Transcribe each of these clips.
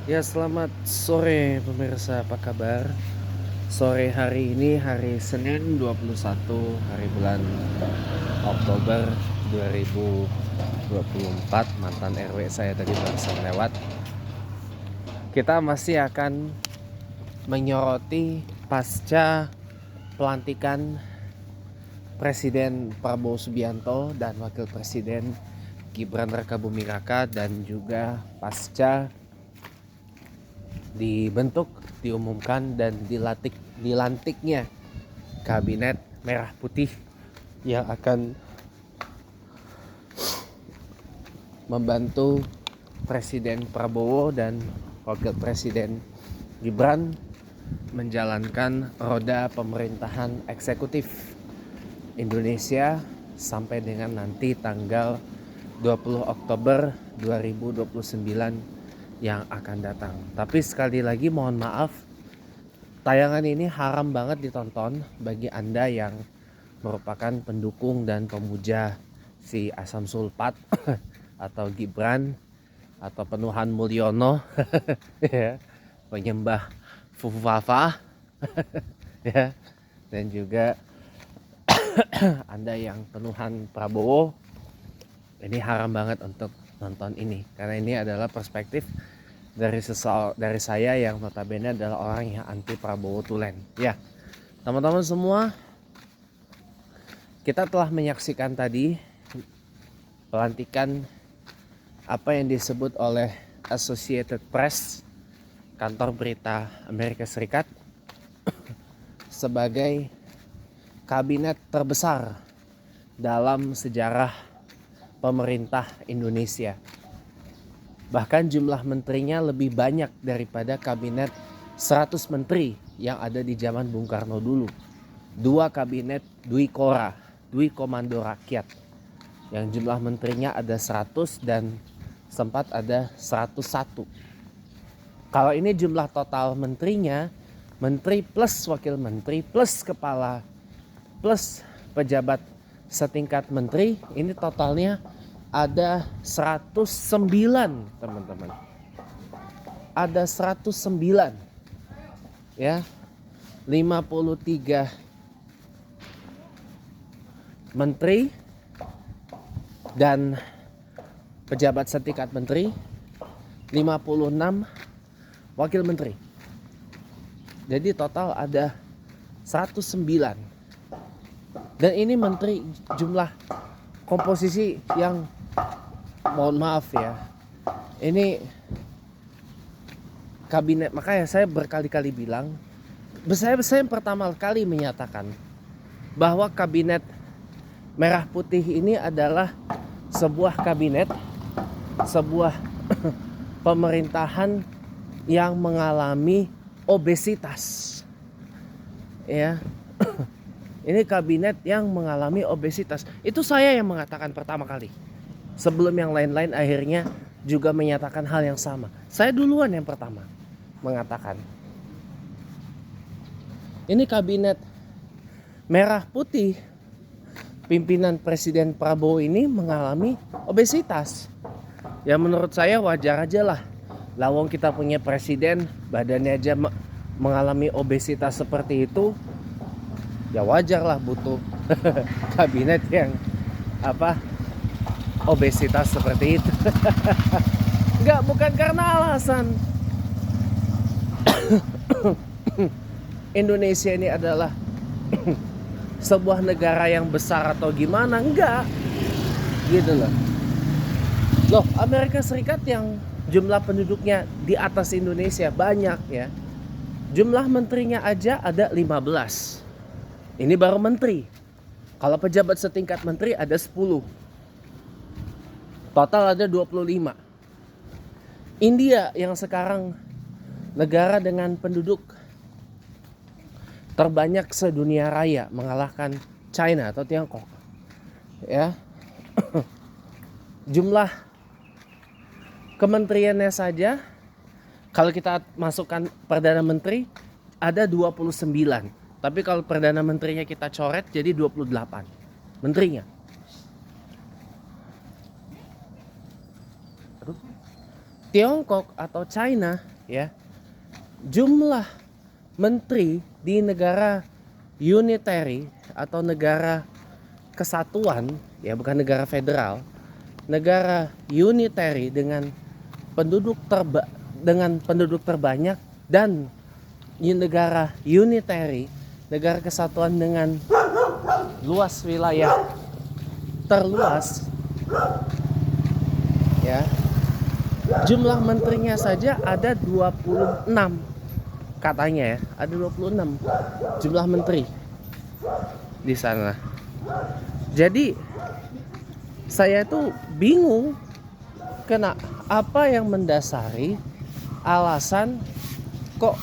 Ya, selamat sore pemirsa, apa kabar? Sore hari ini hari Senin 21 hari bulan Oktober 2024. Mantan RW saya tadi barusan lewat. Kita masih akan menyoroti pasca pelantikan Presiden Prabowo Subianto dan Wakil Presiden Gibran Rakabuming Raka, dan juga pasca dibentuk, diumumkan dan dilantiknya kabinet merah putih yang akan membantu Presiden Prabowo dan Wakil Presiden Gibran menjalankan roda pemerintahan eksekutif Indonesia sampai dengan nanti tanggal 20 Oktober 2029 yang akan datang. Tapi sekali lagi mohon maaf, tayangan ini haram banget ditonton bagi Anda yang merupakan pendukung dan pemuja si Asam Sulpat atau Gibran atau Penuhan Mulyono ya, penyembah Fufafa ya, dan juga Anda yang penuhan Prabowo. Ini haram banget untuk nonton ini, karena ini adalah perspektif dari saya yang notabene adalah orang yang anti Prabowo tulen. Ya, teman-teman semua, kita telah menyaksikan tadi pelantikan apa yang disebut oleh Associated Press, kantor berita Amerika Serikat, sebagai kabinet terbesar dalam sejarah pemerintah Indonesia. Bahkan jumlah menterinya lebih banyak daripada kabinet 100 menteri yang ada di zaman Bung Karno dulu. 2 kabinet Dwi Kora, Dwi Komando Rakyat, yang jumlah menterinya ada 100 dan sempat ada 101. Kalau ini jumlah total menterinya, menteri plus wakil menteri plus kepala plus pejabat setingkat menteri, ini totalnya ada 109, teman-teman. Ada 109 ya. 53 menteri dan pejabat setingkat menteri, 56 wakil menteri. Jadi total ada 109. Dan ini menteri, jumlah komposisi yang, mohon maaf ya, ini kabinet. Makanya saya berkali-kali bilang, saya yang pertama kali menyatakan bahwa kabinet merah putih ini adalah sebuah kabinet, sebuah pemerintahan yang mengalami obesitas ya. Ini kabinet yang mengalami obesitas. Itu saya yang mengatakan pertama kali, sebelum yang lain-lain akhirnya juga menyatakan hal yang sama. Saya duluan yang pertama mengatakan ini kabinet merah putih pimpinan Presiden Prabowo ini mengalami obesitas. Ya menurut saya wajar aja lah. Lawang kita punya presiden badannya aja mengalami obesitas seperti itu, ya wajar lah butuh kabinet yang obesitas seperti itu. Enggak, bukan karena alasan Indonesia ini adalah sebuah negara yang besar atau gimana, enggak gitu loh. Amerika Serikat yang jumlah penduduknya di atas Indonesia banyak ya, jumlah menterinya aja ada 15. Ini baru menteri. Kalau pejabat setingkat menteri ada 10. Total ada 25. India yang sekarang negara dengan penduduk terbanyak sedunia raya, mengalahkan China atau Tiongkok. Ya. Jumlah kementeriannya saja kalau kita masukkan Perdana Menteri ada 29. Tapi kalau Perdana Menterinya kita coret jadi 28 menterinya. Tiongkok atau China, ya, jumlah menteri di negara unitary atau negara kesatuan, ya bukan negara federal, negara unitary dengan penduduk terbanyak, dan di negara unitary, negara kesatuan dengan luas wilayah terluas, ya, jumlah menterinya saja ada 26 katanya, ya, ada 26 jumlah menteri di sana. Jadi saya tuh bingung apa yang mendasari alasan kok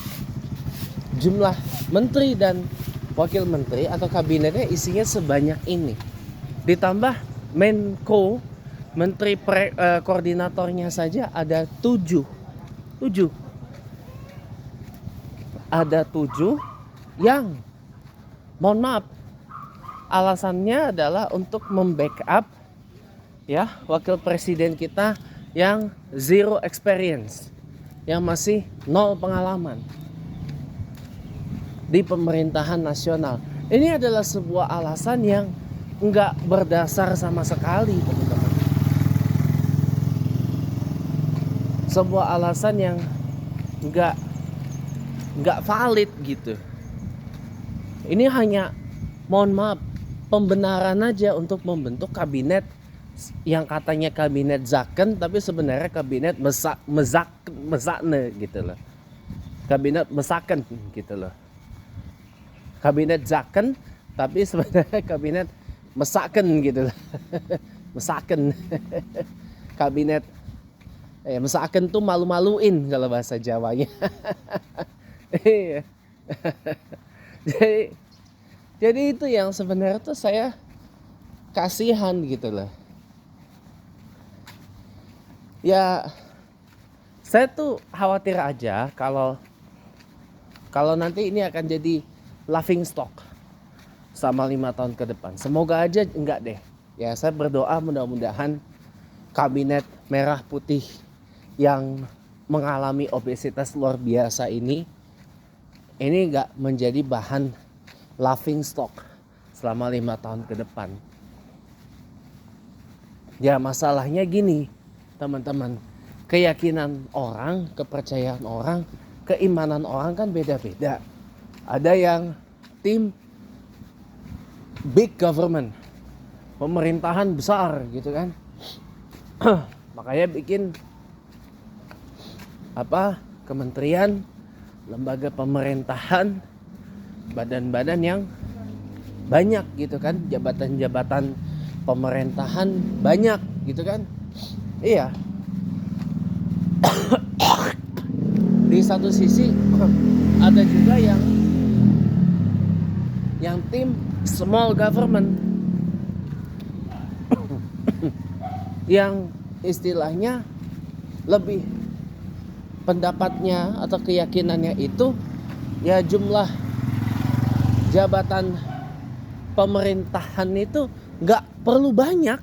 jumlah menteri dan wakil menteri atau kabinetnya isinya sebanyak ini. Ditambah Menko, menteri koordinatornya saja ada 7. Ada 7 yang, mohon maaf, alasannya adalah untuk membackup, ya, wakil presiden kita yang zero experience, yang masih 0 pengalaman di pemerintahan nasional. Ini adalah sebuah alasan yang enggak berdasar sama sekali, teman-teman. Sebuah alasan yang enggak valid gitu. Ini hanya, mohon maaf, pembenaran aja untuk membentuk kabinet yang katanya kabinet Zaken, tapi sebenarnya kabinet mesakne gitu loh. Kabinet mesaken gitu loh. Kabinet Zaken tapi sebenarnya kabinet mesaken gitu loh. Mesaken. Kabinet mesaken tuh malu-maluin kalau bahasa Jawanya. Jadi itu yang sebenarnya tuh saya kasihan gitu loh. Ya, saya tuh khawatir aja kalau nanti ini akan jadi laughing stock selama 5 tahun ke depan. Semoga aja enggak deh. Ya, saya berdoa mudah-mudahan kabinet merah putih yang mengalami obesitas luar biasa ini enggak menjadi bahan laughing stock selama 5 tahun ke depan. Ya, masalahnya gini, teman-teman, keyakinan orang, kepercayaan orang, keimanan orang kan beda-beda. Ada yang tim big government, pemerintahan besar gitu kan. Makanya bikin kementerian, lembaga pemerintahan, badan-badan yang banyak gitu kan, jabatan-jabatan pemerintahan banyak gitu kan. Iya. Di satu sisi ada juga yang tim small government yang istilahnya lebih pendapatnya atau keyakinannya itu ya jumlah jabatan pemerintahan itu nggak perlu banyak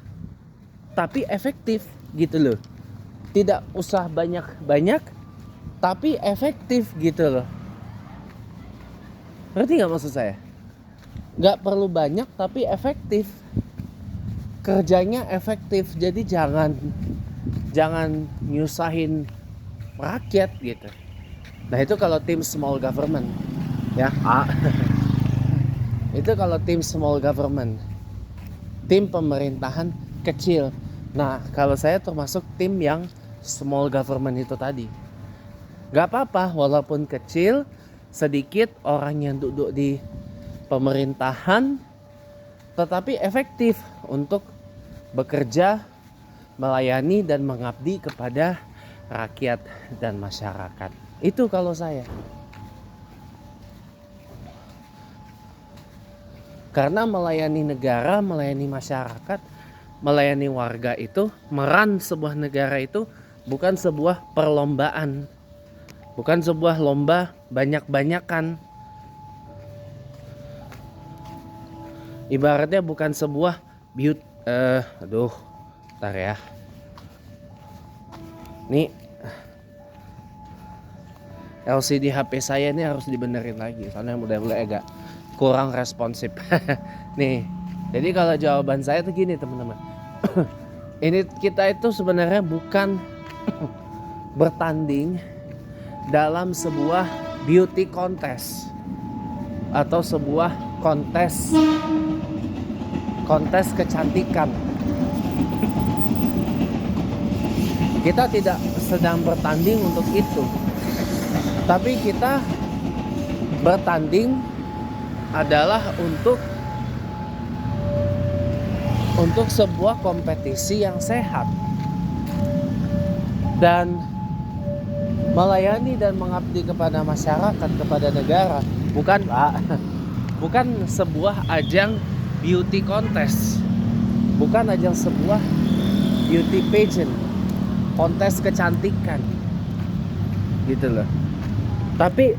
tapi efektif gitu loh. Tidak usah banyak-banyak tapi efektif gitu loh. Ngerti nggak maksud saya? Nggak perlu banyak tapi efektif. Kerjanya efektif. Jadi jangan nyusahin rakyat gitu. Nah, itu kalau tim small government ya. Itu kalau tim small government. Tim pemerintahan kecil. Nah, kalau saya termasuk tim yang small government itu tadi. Gak apa-apa walaupun kecil, sedikit orang yang duduk di pemerintahan, tetapi efektif untuk bekerja, melayani dan mengabdi kepada rakyat dan masyarakat. Itu kalau saya. Karena melayani negara, melayani masyarakat, melayani warga itu, meran sebuah negara itu bukan sebuah perlombaan. Bukan sebuah lomba banyak-banyakan. Ibaratnya bukan sebuah bentar ya. Nih, LCD HP saya ini harus dibenerin lagi, soalnya mulai agak kurang responsif. Nih, jadi kalau jawaban saya tuh gini teman-teman. Ini kita itu sebenarnya bukan bertanding dalam sebuah beauty contest atau sebuah kontes kecantikan. Kita tidak sedang bertanding untuk itu, tapi kita bertanding adalah untuk sebuah kompetisi yang sehat dan melayani dan mengabdi kepada masyarakat, kepada negara, bukan sebuah ajang beauty contest, bukan ajang sebuah beauty pageant, kontes kecantikan gitu loh. Tapi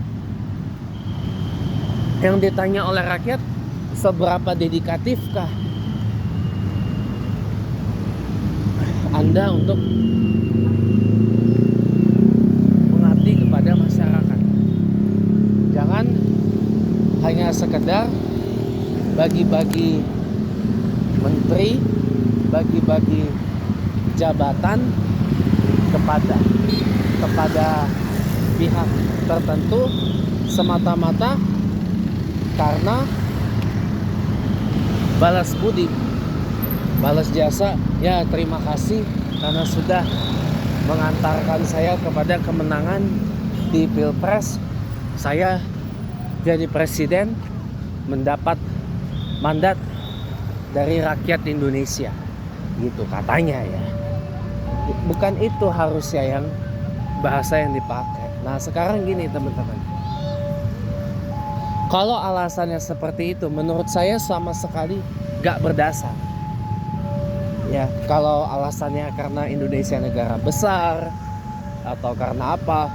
yang ditanya oleh rakyat, seberapa dedikatifkah Anda untuk mengabdi kepada masyarakat? Jangan hanya sekedar bagi-bagi menteri, bagi-bagi jabatan kepada pihak tertentu semata-mata karena balas budi, balas jasa. Ya, terima kasih karena sudah mengantarkan saya kepada kemenangan di Pilpres. Saya jadi presiden, mendapat mandat dari rakyat Indonesia, gitu katanya ya. Bukan itu harusnya yang bahasa yang dipakai. Nah, sekarang gini teman-teman, kalau alasannya seperti itu, menurut saya sama sekali gak berdasar. Ya, kalau alasannya karena Indonesia negara besar atau karena apa,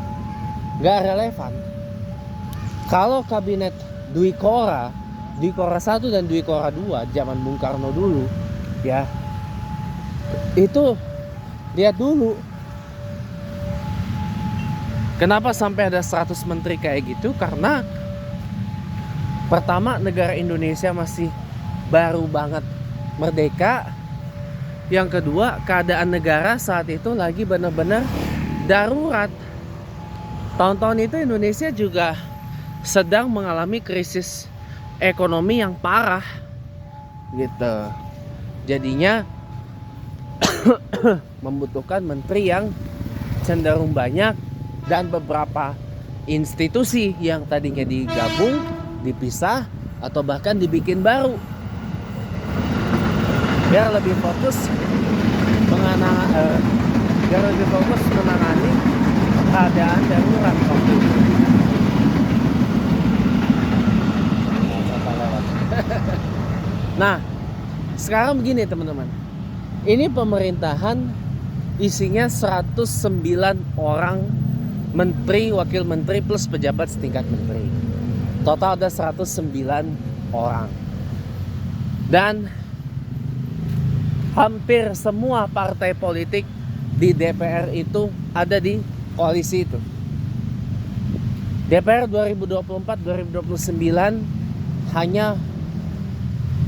gak relevan. Kalau kabinet Dwi Kora 1 dan Dwi Kora 2 zaman Bung Karno dulu, ya, itu lihat dulu kenapa sampai ada 100 menteri kayak gitu. Karena pertama, negara Indonesia masih baru banget merdeka. Yang kedua, keadaan negara saat itu lagi benar-benar darurat. Tahun-tahun itu Indonesia juga sedang mengalami krisis ekonomi yang parah gitu. Jadinya membutuhkan menteri yang cenderung banyak dan beberapa institusi yang tadinya digabung, dipisah, atau bahkan dibikin baru biar lebih fokus menangani keadaan darurat waktu itu. Nah, sekarang begini teman-teman, ini pemerintahan isinya 109 orang menteri, wakil menteri plus pejabat setingkat menteri. Total ada 109 orang. Dan hampir semua partai politik di DPR itu ada di koalisi itu. DPR 2024-2029 hanya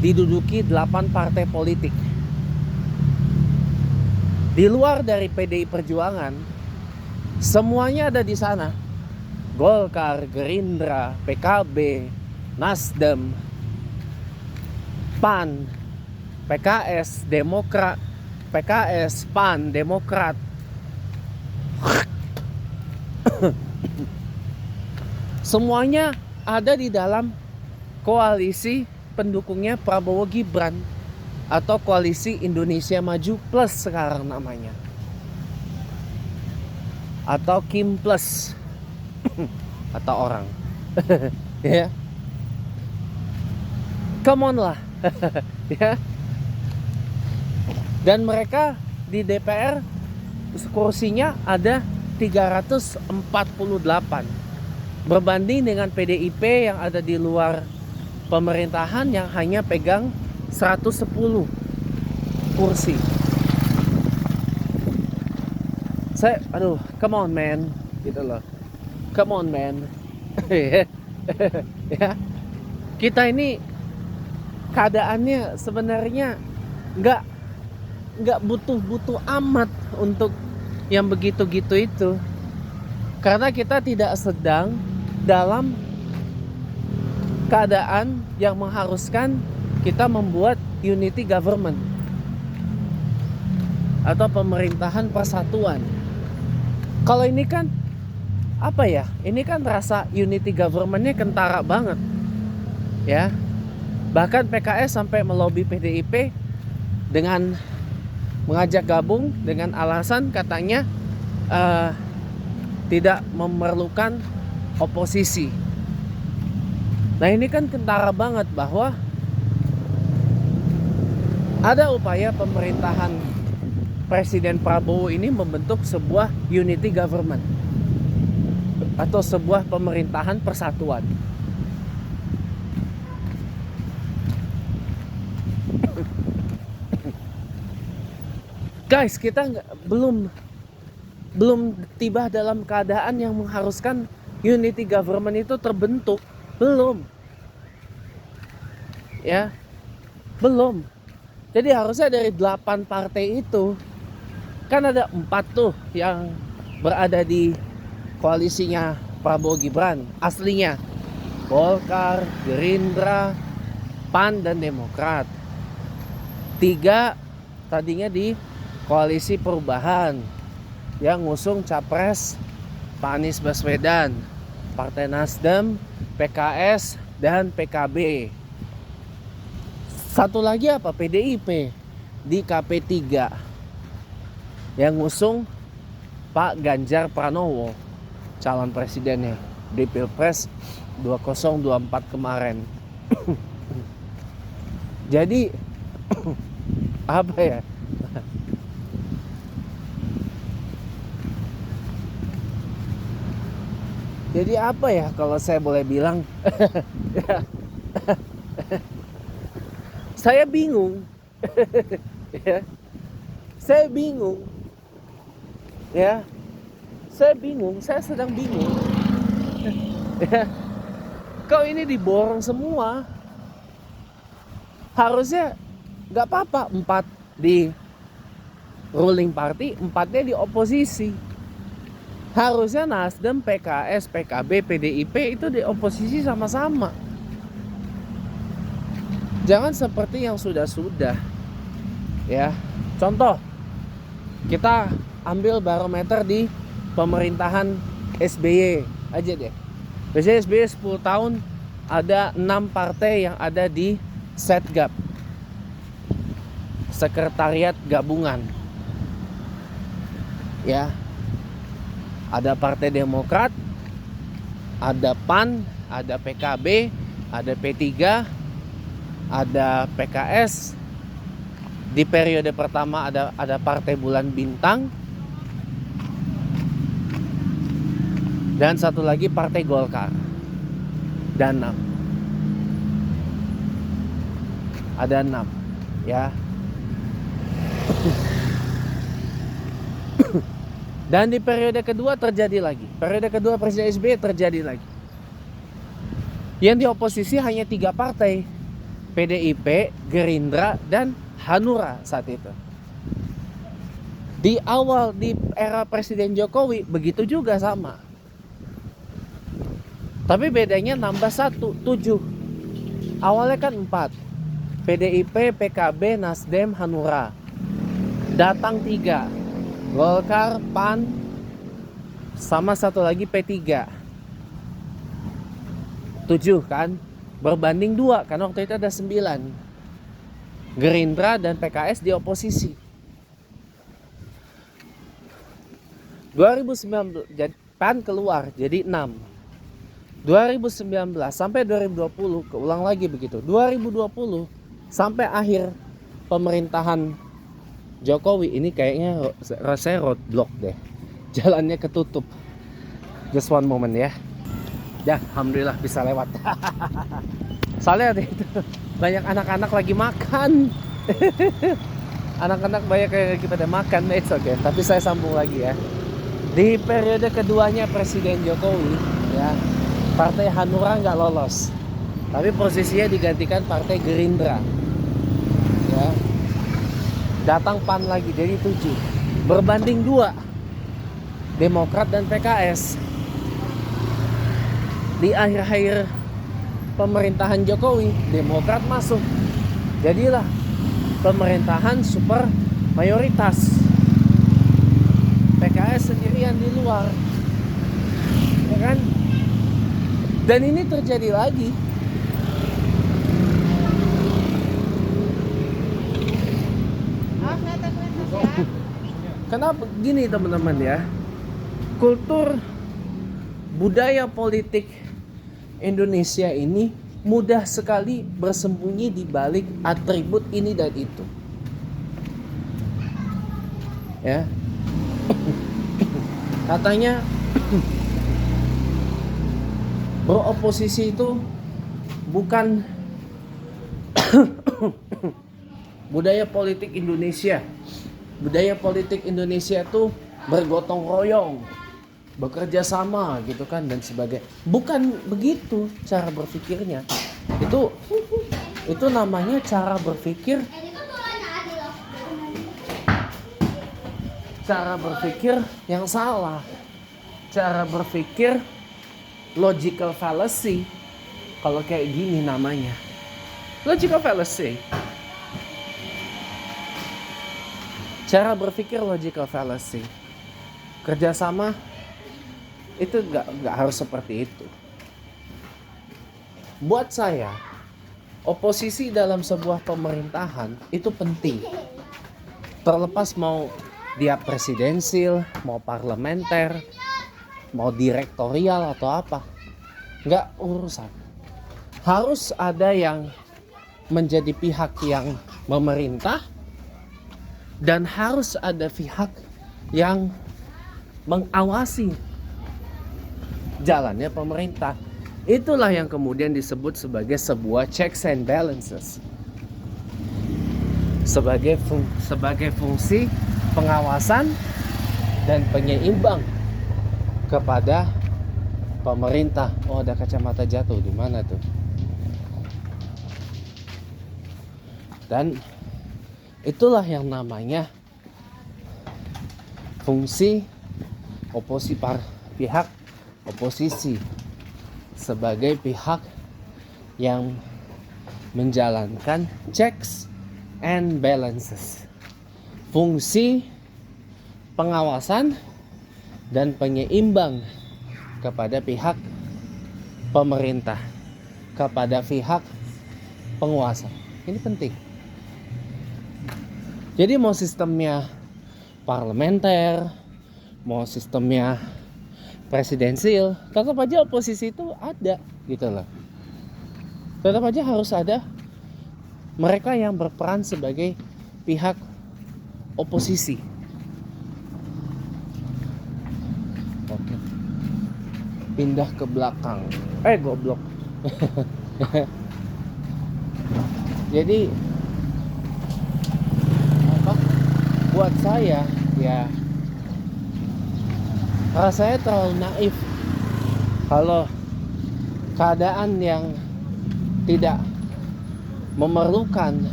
diduduki 8 partai politik. Di luar dari PDI Perjuangan, semuanya ada di sana. Golkar, Gerindra, PKB, Nasdem, PAN, PKS, Demokrat, PKS, PAN, Demokrat. Semuanya ada di dalam koalisi pendukungnya Prabowo Gibran atau koalisi Indonesia Maju Plus sekarang namanya, atau Kim Plus atau orang. Ya, come on lah. Ya. Dan mereka di DPR kursinya ada 348 berbanding dengan PDIP yang ada di luar pemerintahan yang hanya pegang 110 kursi. Come on man, gitu loh. Come on man. Ya, kita ini keadaannya sebenarnya nggak butuh amat untuk yang begitu-gitu itu, karena kita tidak sedang dalam keadaan yang mengharuskan kita membuat unity government atau pemerintahan persatuan. Kalau ini kan apa ya? Ini kan rasa unity governmentnya kentara banget, ya. Bahkan PKS sampai melobi PDIP dengan mengajak gabung dengan alasan katanya tidak memerlukan oposisi. Nah ini kan kentara banget bahwa ada upaya pemerintahan Presiden Prabowo ini membentuk sebuah unity government atau sebuah pemerintahan persatuan. Guys, kita belum tiba dalam keadaan yang mengharuskan unity government itu terbentuk. Belum. Ya. Belum. Jadi harusnya dari 8 partai itu kan ada 4 tuh yang berada di koalisinya Prabowo Gibran aslinya. Golkar, Gerindra, PAN dan Demokrat. 3 tadinya di Koalisi Perubahan yang ngusung capres Pak Anies Baswedan, Partai Nasdem, PKS dan PKB. Satu lagi apa? PDIP di KP3 yang ngusung Pak Ganjar Pranowo, calon presidennya di Pilpres 2024 kemarin. Jadi apa ya? Jadi apa ya kalau saya boleh bilang? Saya bingung. Ya. Saya bingung. Ya. Saya bingung, saya sedang bingung. Ya. Kok ini diborong semua? Harusnya nggak apa-apa 4 di ruling party, 4-nya di oposisi. Harusnya Nasdem, PKS, PKB, PDIP itu di oposisi sama-sama. Jangan seperti yang sudah-sudah. Ya. Contoh, kita ambil barometer di pemerintahan SBY aja deh. Biasanya SBY 10 tahun ada 6 partai yang ada di Setgap, Sekretariat Gabungan. Ya. Ada Partai Demokrat, ada PAN, ada PKB, ada P3, ada PKS. Di periode pertama ada Partai Bulan Bintang, dan satu lagi Partai Golkar. Dan 6. Ada 6, ya. Dan di periode kedua terjadi lagi. Periode kedua Presiden SBY terjadi lagi. Yang di oposisi hanya 3 partai. PDIP, Gerindra, dan Hanura saat itu. Di awal di era Presiden Jokowi begitu juga sama. Tapi bedanya nambah 1, 7. Awalnya kan 4. PDIP, PKB, Nasdem, Hanura. Datang 3. Golkar, PAN, sama satu lagi P3. 7 kan? Berbanding 2, karena waktu itu ada 9. Gerindra dan PKS di oposisi. 2019 PAN keluar jadi 6. 2019 sampai 2020 keulang lagi begitu. 2020 sampai akhir pemerintahan Jokowi ini kayaknya rasanya roadblock deh. Jalannya ketutup. Just one moment ya. Ya, alhamdulillah bisa lewat. Soalnya itu banyak anak-anak lagi makan. Anak-anak banyak yang lagi pada makan. It's okay. Tapi saya sambung lagi ya. Di periode keduanya Presiden Jokowi, ya, Partai Hanura nggak lolos, tapi posisinya digantikan Partai Gerindra, ya. Datang PAN lagi, jadi 7 berbanding 2 Demokrat dan PKS. Di akhir-akhir pemerintahan Jokowi, Demokrat masuk, jadilah pemerintahan super mayoritas. PKS sendirian di luar, ya kan? Dan ini terjadi lagi. Kenapa gini teman-teman ya? Kultur budaya politik Indonesia ini mudah sekali bersembunyi di balik atribut ini dan itu. Ya. Katanya beroposisi itu bukan budaya politik Indonesia. Budaya politik Indonesia itu bergotong royong, bekerja sama gitu kan dan sebagainya. Bukan begitu cara berpikirnya. Itu namanya cara berpikir yang salah. Cara berpikir logical fallacy. Kalau kayak gini namanya logical fallacy. Cara berpikir logical fallacy. Kerjasama itu nggak harus seperti itu. Buat saya, oposisi dalam sebuah pemerintahan itu penting. Terlepas mau dia presidensil, mau parlementer, mau direktorial atau apa, nggak urusan. Harus ada yang menjadi pihak yang memerintah dan harus ada pihak yang mengawasi jalannya pemerintah. Itulah yang kemudian disebut sebagai sebuah checks and balances, sebagai fungsi pengawasan dan penyeimbang kepada pemerintah. Oh, ada kacamata jatuh di mana tuh? Dan itulah yang namanya fungsi pihak oposisi sebagai pihak yang menjalankan checks and balances. Fungsi pengawasan dan penyeimbang kepada pihak pemerintah, kepada pihak penguasa. Ini penting. Jadi mau sistemnya parlementer, mau sistemnya presidensil, tetap aja oposisi itu ada gitu loh. Tetap aja harus ada mereka yang berperan sebagai pihak oposisi. Oke. Pindah ke belakang. Goblok. Jadi buat saya ya, rasanya terlalu naif kalau keadaan yang tidak memerlukan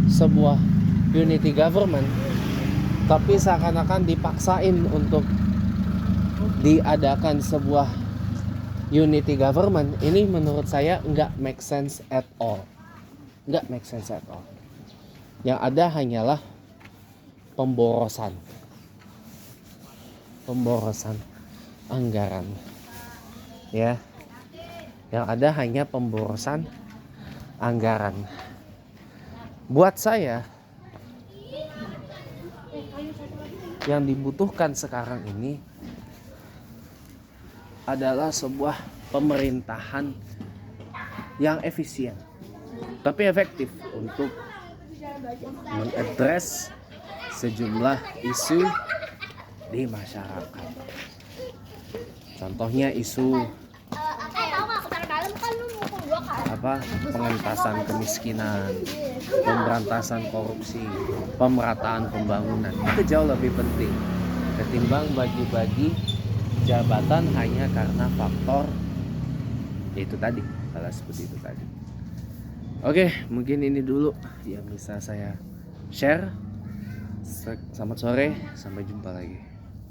sebuah unity government tapi seakan-akan dipaksain untuk diadakan sebuah unity government. Ini menurut saya nggak make sense at all. Nggak make sense at all. Yang ada hanyalah pemborosan anggaran, ya. Yang ada hanya pemborosan anggaran. Buat saya, yang dibutuhkan sekarang ini adalah sebuah pemerintahan yang efisien tapi efektif untuk mengadres sejumlah isu di masyarakat. Contohnya isu pengentasan kemiskinan, pemberantasan korupsi, pemerataan pembangunan. Itu jauh lebih penting ketimbang bagi-bagi jabatan hanya karena faktor itu tadi, hal seperti itu tadi. Oke, mungkin ini dulu yang bisa saya share. Selamat sore, sampai jumpa lagi.